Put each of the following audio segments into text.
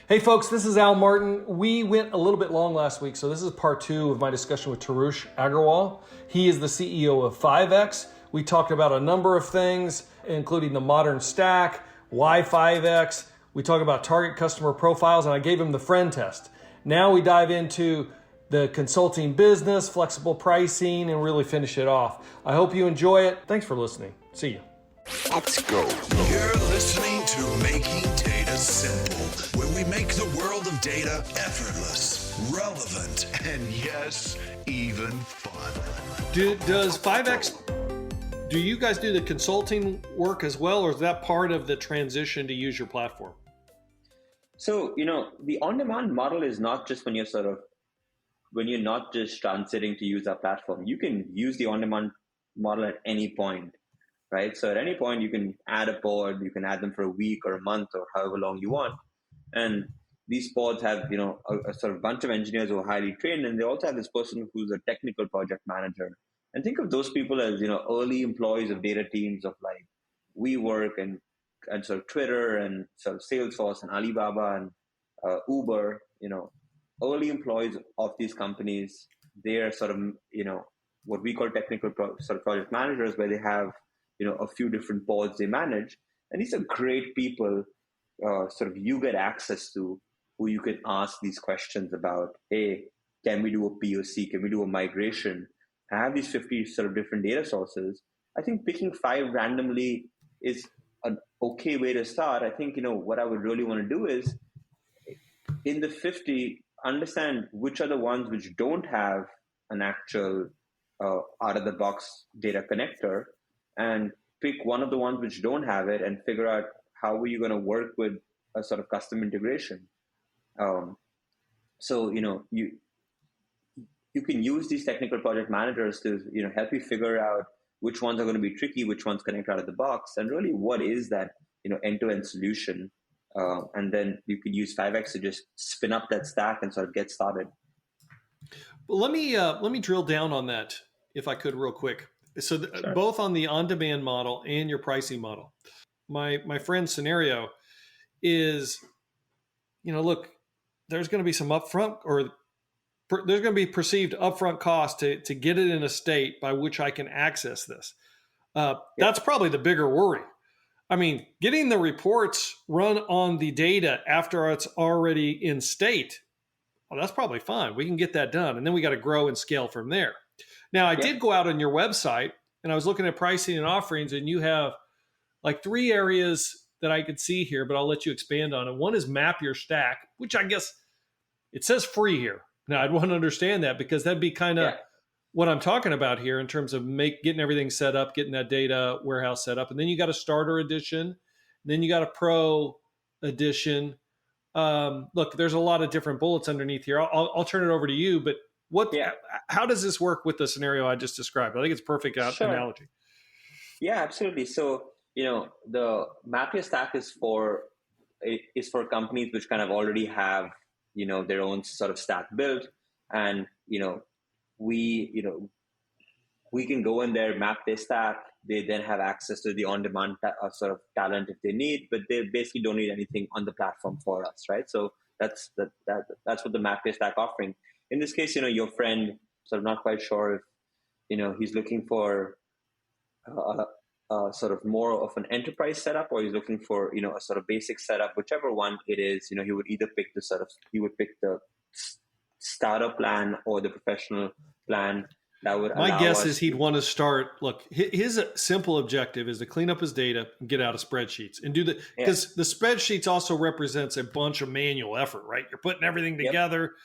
Hey folks, this is Al Martin. We went a little bit long last week, so this is part 2 of my discussion with Tarush Aggarwal. He is the CEO of 5X. We talked about a number of things, including the modern stack, why 5X. We talked about target customer profiles, and I gave him the friend test. Now we dive into the consulting business, flexible pricing, and really finish it off. I hope you enjoy it. Thanks for listening. See you. Let's go. You're listening to Making Data Simple, where we make the world of data effortless, relevant, and yes, even fun. Does 5X, do you guys do the consulting work as well, or is that part of the transition to use your platform? So, the on-demand model is not just when you're not just transiting to use our platform. You can use the on-demand model at any point, right? So at any point, you can add a pod, you can add them for a week or a month or however long you want. And these pods have, a sort of bunch of engineers who are highly trained, and they also have this person who's a technical project manager. And think of those people as, early employees of data teams of like WeWork and sort of Twitter and sort of Salesforce and Alibaba and Uber, early employees of these companies. They're sort of, what we call technical project managers, where they have, a few different pods they manage. And these are great people, you get access to, who you can ask these questions about. Hey, can we do a POC? Can we do a migration? I have these 50 sort of different data sources. I think picking 5 randomly is an okay way to start. I think, what I would really want to do is, in the 50, understand which are the ones which don't have an actual out-of-the-box data connector, and pick one of the ones which don't have it and figure out how are you going to work with a sort of custom integration. You can use these technical project managers to help you figure out which ones are going to be tricky, which ones connect out of the box, and really what is that end-to-end solution. And then you could use 5X to just spin up that stack and sort of get started. Well, let me drill down on that if I could real quick. So Sure. Both on the on-demand model and your pricing model, my friend's scenario is, look, there's going to be some upfront, or there's going to be perceived upfront cost to get it in a state by which I can access this. That's probably the bigger worry. I mean, getting the reports run on the data after it's already in state, well, that's probably fine. We can get that done. And then we got to grow and scale from there. Now, I did go out on your website and I was looking at pricing and offerings, and you have like 3 areas that I could see here, but I'll let you expand on it. One is map your stack, which I guess it says free here. Now, I'd want to understand that, because that'd be kind of what I'm talking about here in terms of getting everything set up, getting that data warehouse set up. And then you got a starter edition. Then you got a pro edition. Look, there's a lot of different bullets underneath here. I'll turn it over to you, but how does this work with the scenario I just described? I think it's a perfect analogy. Yeah, absolutely. So, the map your stack is for companies which kind of already have, their own sort of stack built. And, we can go in there, map their stack. They then have access to the on-demand sort of talent if they need, but they basically don't need anything on the platform for us, right? So that's what the map your stack offering. In this case, your friend sort of not quite sure if, he's looking for sort of more of an enterprise setup, or he's looking for, a sort of basic setup, whichever one it is, he would either pick the starter plan or the professional plan. That would My guess is he'd want to start. Look, his simple objective is to clean up his data and get out of spreadsheets and do because the spreadsheets also represents a bunch of manual effort, right? You're putting everything together.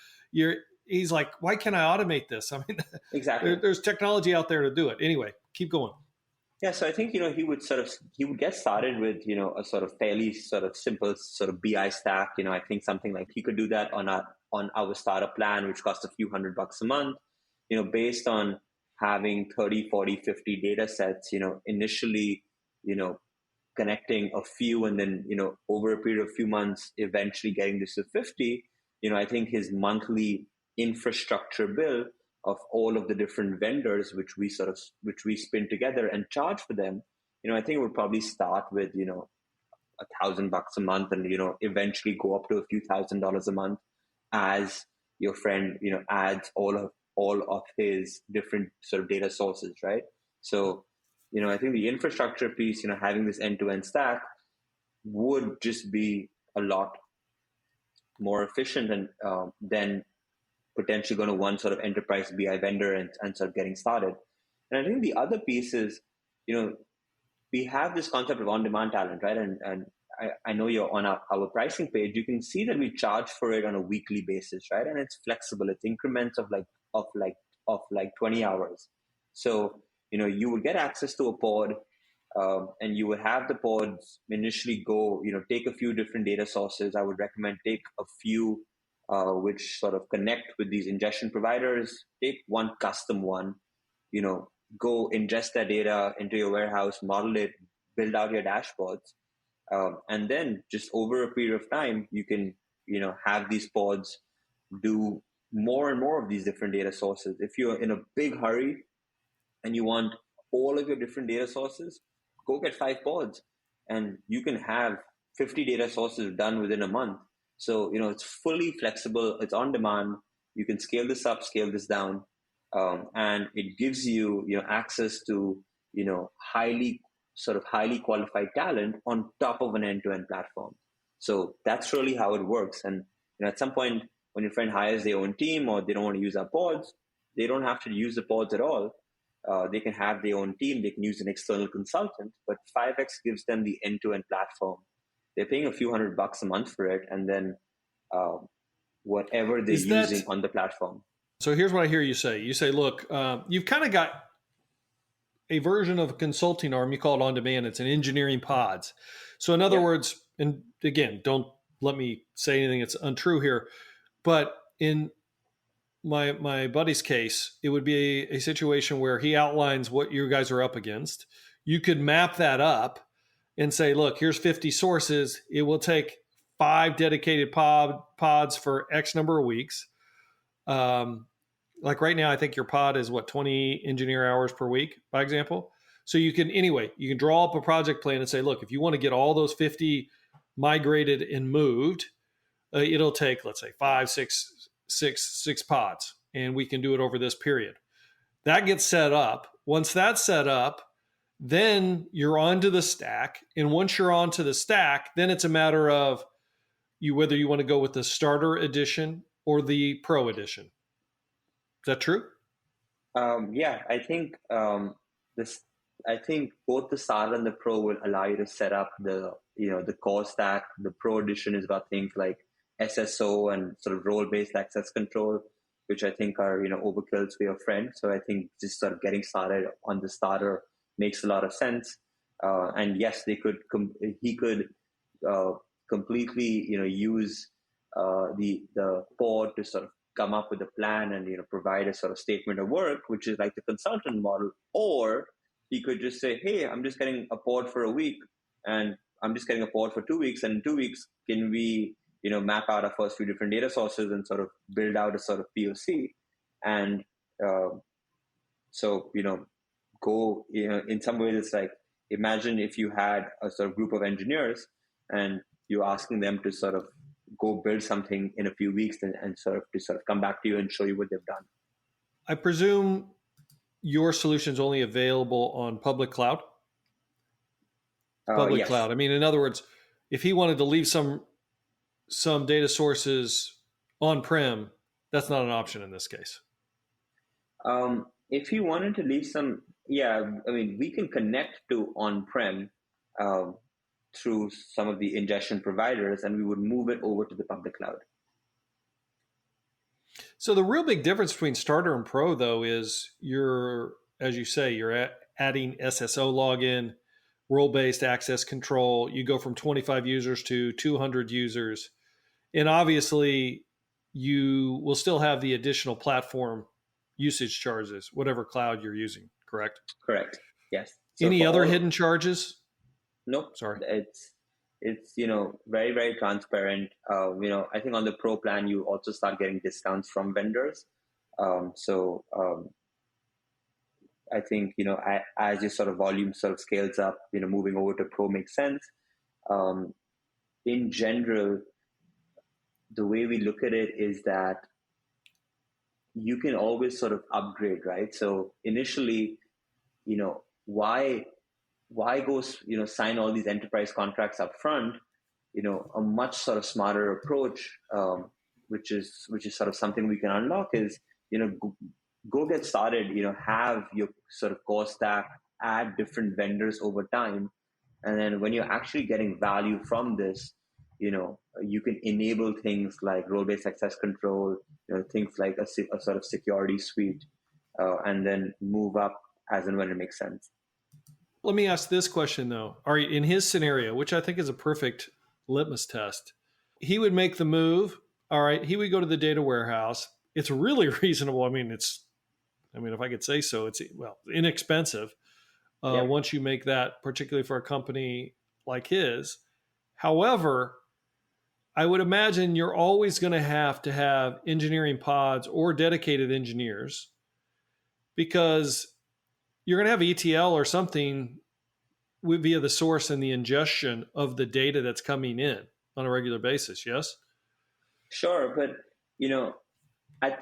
He's like, why can't I automate this? I mean, exactly. There's technology out there to do it. Anyway, keep going. Yeah, so I think he would get started with a sort of fairly sort of simple sort of BI stack. I think something like he could do that on our starter plan, which costs a few $100 a month. Based on having 30, 40, 50 data sets. Initially, connecting a few, and then over a period of few months, eventually getting this to 50. I think his monthly infrastructure bill of all of the different vendors which we spin together and charge for them, I think it would probably start with $1,000 a month, and eventually go up to a few $1,000s a month as your friend adds all of his different sort of data sources, right? So I think the infrastructure piece, having this end-to-end stack would just be a lot more efficient and than potentially going to one sort of enterprise BI vendor and sort of getting started. And I think the other piece is, we have this concept of on-demand talent, right? And I know you're on our pricing page. You can see that we charge for it on a weekly basis, right? And it's flexible. It's increments of like 20 hours. So you would get access to a pod, and you would have the pods initially go, take a few different data sources. I would recommend take a few which sort of connect with these ingestion providers. Take one custom one, go ingest that data into your warehouse, model it, build out your dashboards. And then just over a period of time, you can, have these pods do more and more of these different data sources. If you're in a big hurry and you want all of your different data sources, go get 5 pods and you can have 50 data sources done within a month. So, it's fully flexible. It's on demand. You can scale this up, scale this down. And it gives you, access to, highly qualified talent on top of an end-to-end platform. So that's really how it works. And at some point, when your friend hires their own team or they don't want to use our pods, they don't have to use the pods at all. They can have their own team. They can use an external consultant, but 5X gives them the end-to-end platform. They're paying a few $100 a month for it, and then whatever they're using on the platform. So here's what I hear you say. You say, look, you've kind of got a version of a consulting arm. You call it on demand. It's an engineering pods. So in other words, and again, don't let me say anything that's untrue here, but in my buddy's case, it would be a situation where he outlines what you guys are up against. You could map that up and say, look, here's 50 sources. It will take 5 dedicated pods for X number of weeks. Like right now, I think your pod is 20 engineer hours per week, by example. So you can draw up a project plan and say, look, if you want to get all those 50 migrated and moved, it'll take, let's say, 6 pods, and we can do it over this period. That gets set up. Once that's set up, then you're onto the stack. And once you're onto the stack, then it's a matter of whether you want to go with the starter edition or the pro edition. Is that true? Yeah, I think I think both the starter and the pro will allow you to set up the core stack. The pro edition is about things like SSO and sort of role-based access control, which I think are overkills for your friend. So I think just sort of getting started on the starter makes a lot of sense. And yes, he could completely use the pod to sort of come up with a plan and provide a sort of statement of work, which is like the consultant model. Or he could just say, hey, I'm just getting a pod for a week, and I'm just getting a pod for 2 weeks, and in 2 weeks, can we map out our first few different data sources and sort of build out a sort of POC? And so go in some ways, it's like, imagine if you had a sort of group of engineers and you're asking them to sort of go build something in a few weeks and sort of come back to you and show you what they've done. I presume your solution is only available on public cloud? Public cloud. I mean, in other words, if he wanted to leave some data sources on-prem, that's not an option in this case. If he wanted to leave some, we can connect to on-prem through some of the ingestion providers, and we would move it over to the public cloud. So the real big difference between starter and pro, though, is as you say, you're adding SSO login, role-based access control. You go from 25 users to 200 users. And obviously, you will still have the additional platform usage charges, whatever cloud you're using, correct? Correct, yes. So any other hidden charges? Nope. Sorry. It's very, very transparent. I think on the pro plan, you also start getting discounts from vendors. I think, as your sort of volume sort of scales up, moving over to pro makes sense. In general, the way we look at it is that you can always sort of upgrade, right? So initially, why go, sign all these enterprise contracts up front? A much sort of smarter approach, which is sort of something we can unlock is, go get started, have your sort of core stack, add different vendors over time. And then when you're actually getting value from this, you can enable things like role-based access control, things like a sort of security suite, and then move up as and when it makes sense. Let me ask this question though. All right, in his scenario, which I think is a perfect litmus test, he would make the move. All right, he would go to the data warehouse. It's really reasonable. I mean, if I could say so, it's inexpensive. Yep. Once you make that, particularly for a company like his. However, I would imagine you're always going to have engineering pods or dedicated engineers, because you're going to have ETL or something via the source and the ingestion of the data that's coming in on a regular basis. Yes. Sure, but I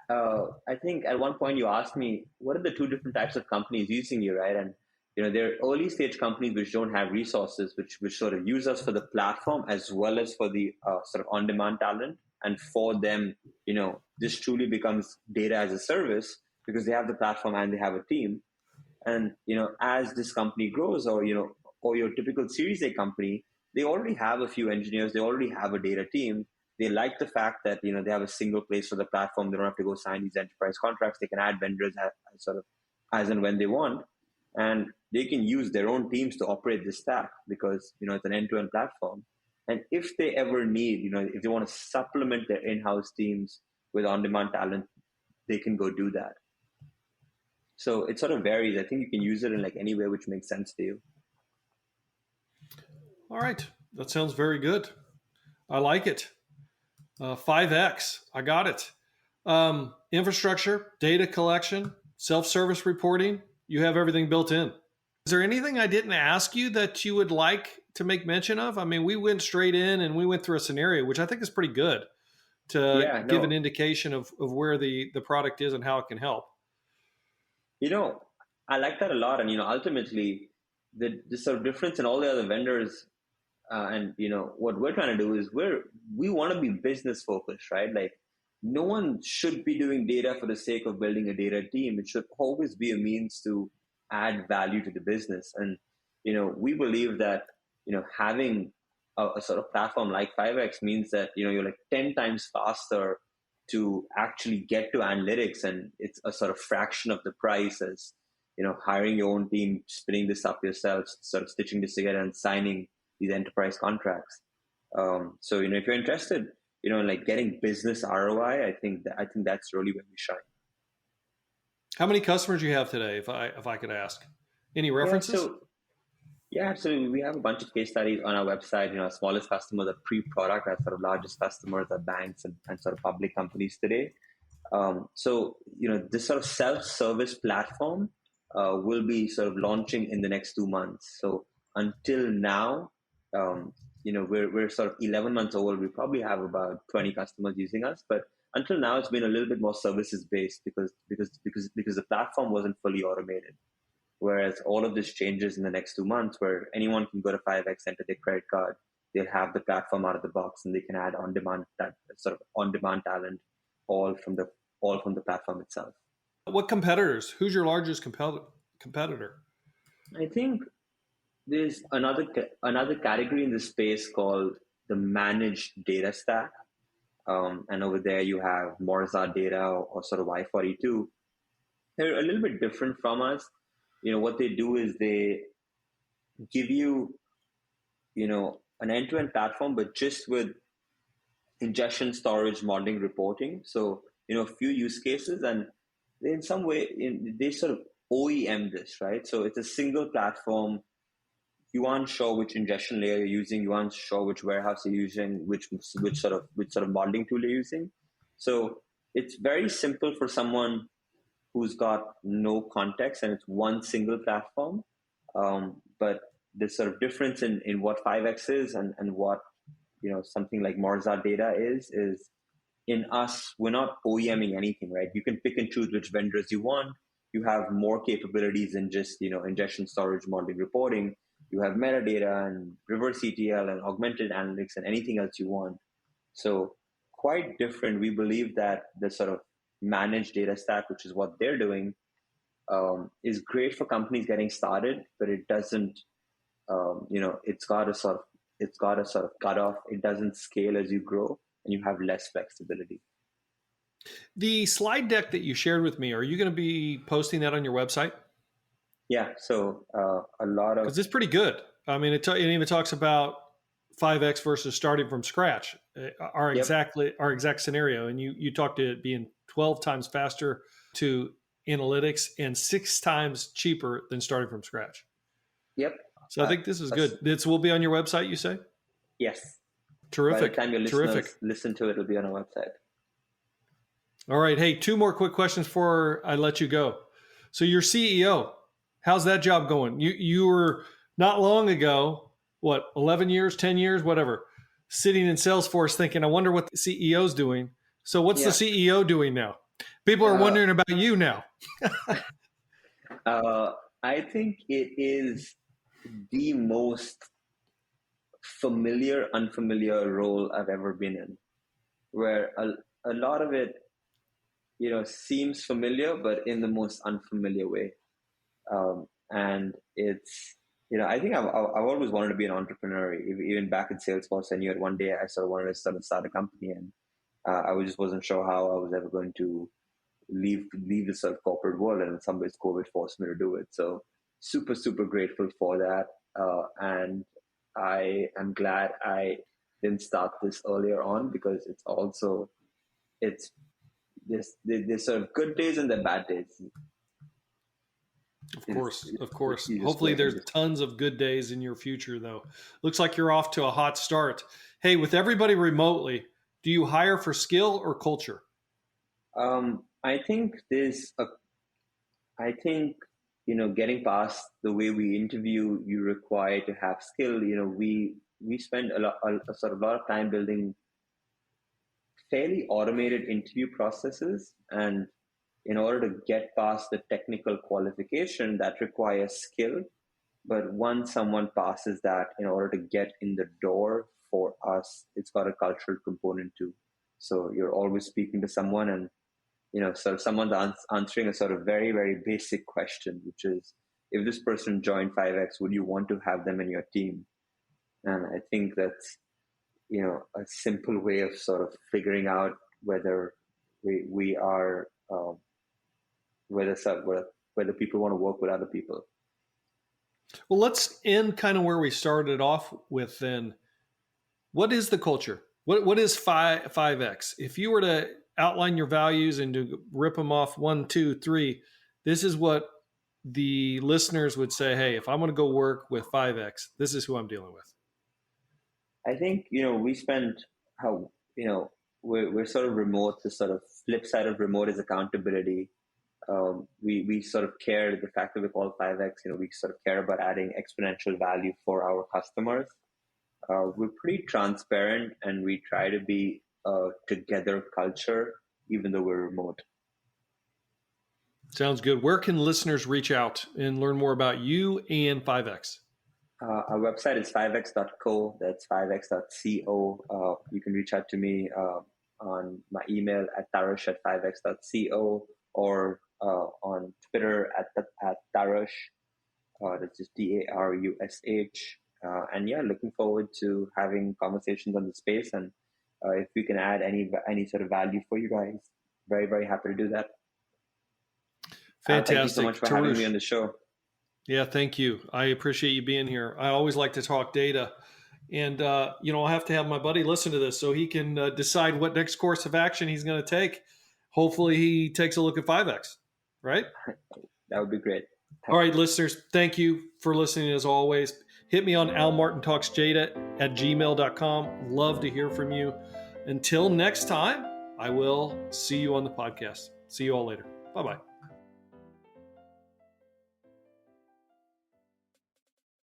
I think at one point you asked me what are the two different types of companies using you, right? And there are early stage companies which don't have resources, which sort of use us for the platform as well as for the sort of on demand talent. And for them, this truly becomes data as a service because they have the platform and they have a team. And as this company grows, or your typical Series A company, they already have a few engineers, they already have a data team. They like the fact that they have a single place for the platform. They don't have to go sign these enterprise contracts. They can add vendors sort of as and when they want, and they can use their own teams to operate this stack because it's an end-to-end platform. And if they ever need, if they want to supplement their in-house teams with on-demand talent, they can go do that. So it sort of varies. I think you can use it in like any way which makes sense to you. All right. That sounds very good. I like it. 5X. I got it. Infrastructure, data collection, self-service reporting. You have everything built in. Is there anything I didn't ask you that you would like to make mention of? I mean, we went straight in and we went through a scenario, which I think is pretty good to give an indication of where the product is and how it can help. I like that a lot. And, ultimately, the sort of difference in all the other vendors and, what we're trying to do is we want to be business focused, right? Like, no one should be doing data for the sake of building a data team. It should always be a means to add value to the business. And, we believe that, having a sort of platform like 5X means that, you're like 10 times faster to actually get to analytics, and it's a sort of fraction of the price as hiring your own team, spinning this up yourself, sort of stitching this together and signing these enterprise contracts. So if you're interested in like getting business ROI, I think that's really where we shine. How many customers do you have today, if I could ask? Any references? Yeah, absolutely. We have a bunch of case studies on our website. Our smallest customers are pre-product. Our sort of largest customers are banks and sort of public companies today. So this sort of self-service platform will be sort of launching in the next 2 months. So until now, we're sort of 11 months old. We probably have about 20 customers using us, but until now it's been a little bit more services based because the platform wasn't fully automated. Whereas all of this changes in the next 2 months, where anyone can go to 5X, enter their credit card, they'll have the platform out of the box, and they can add on-demand talent, all from the platform itself. What competitors? Who's your largest competitor? I think there's another category in this space called the managed data stack, and over there you have Morzad Data or sort of Y42. They're a little bit different from us. What they do is they give you, an end-to-end platform, but just with ingestion, storage, modeling, reporting. So, a few use cases, and they in some way, they sort of OEM this, right? So it's a single platform. You aren't sure which ingestion layer you're using. You aren't sure which warehouse you're using, which sort of modeling tool you're using. So it's very simple for someone who's got no context, and it's one single platform. But this sort of difference in what 5X is and what, something like Morza data is in us, we're not OEMing anything, right? You can pick and choose which vendors you want. You have more capabilities than just, ingestion, storage, modeling, reporting. You have metadata and reverse ETL and augmented analytics and anything else you want. So quite different. We believe that the sort of managed data stack, which is what they're doing, is great for companies getting started, but it doesn't, it's got a sort of cut off. It doesn't scale as you grow, and you have less flexibility. The slide deck that you shared with me, are you going to be posting that on your website? Yeah. So a lot of, because it's pretty good. I mean, it even talks about 5X versus starting from scratch, our exact scenario. And you talked to it being 12 times faster to analytics and 6 times cheaper than starting from scratch. Yep. So I think this is good. This will be on your website, you say? Yes. Terrific. By the time your listeners listen to it, it'll be on our website. All right. Hey, 2 more quick questions before I let you go. So your CEO, how's that job going? You were not long ago, 11 years, 10 years, whatever, sitting in Salesforce thinking, I wonder what the CEO's doing. So what's the CEO doing now? People are wondering about you now. I think it is the most unfamiliar role I've ever been in, where a lot of it, seems familiar, but in the most unfamiliar way. And it's, I think I've always wanted to be an entrepreneur. Even back in Salesforce, I knew it one day I sort of wanted to start a company, and I just wasn't sure how I was ever going to leave the sort of corporate world, and in some ways COVID forced me to do it. So super, super grateful for that. And I am glad I didn't start this earlier on, because there's sort of good days and the bad days. Of course. Hopefully there's tons of good days in your future, though. Looks like you're off to a hot start. Hey, with everybody remotely, do you hire for skill or culture? I think getting past the way we interview, you require to have skill. We spend a lot of time building fairly automated interview processes, and in order to get past the technical qualification, that requires skill. But once someone passes that, in order to get in the door for us, it's got a cultural component too. So you're always speaking to someone, and sort of someone's answering a sort of very, very basic question, which is, if this person joined 5X, would you want to have them in your team? And I think that's, a simple way of sort of figuring out whether we are, whether people want to work with other people. Well, let's end kind of where we started off with then. What is the culture? What is 5X? If you were to outline your values and to rip them off 1, 2, 3, this is what the listeners would say, hey, if I'm going to go work with 5X, this is who I'm dealing with. I think, we spend we're sort of remote. The sort of flip side of remote is accountability. We sort of care, the fact that we call 5X, we sort of care about adding exponential value for our customers. We're pretty transparent, and we try to be a together culture, even though we're remote. Sounds good. Where can listeners reach out and learn more about you and 5X? Our website is 5x.co. That's 5x.co. You can reach out to me on my email at tarush@5x.co, or on Twitter at Tarush. That's just Darush. And looking forward to having conversations on the space. And if we can add any sort of value for you guys, very, very happy to do that. Fantastic. Thank you so much for having me on the show. Yeah, thank you. I appreciate you being here. I always like to talk data. And, I'll have to have my buddy listen to this so he can decide what next course of action he's going to take. Hopefully he takes a look at 5X, right? That would be great. All right, listeners, thank you for listening as always. Hit me on almartintalksdata@gmail.com. Love to hear from you. Until next time, I will see you on the podcast. See you all later. Bye-bye.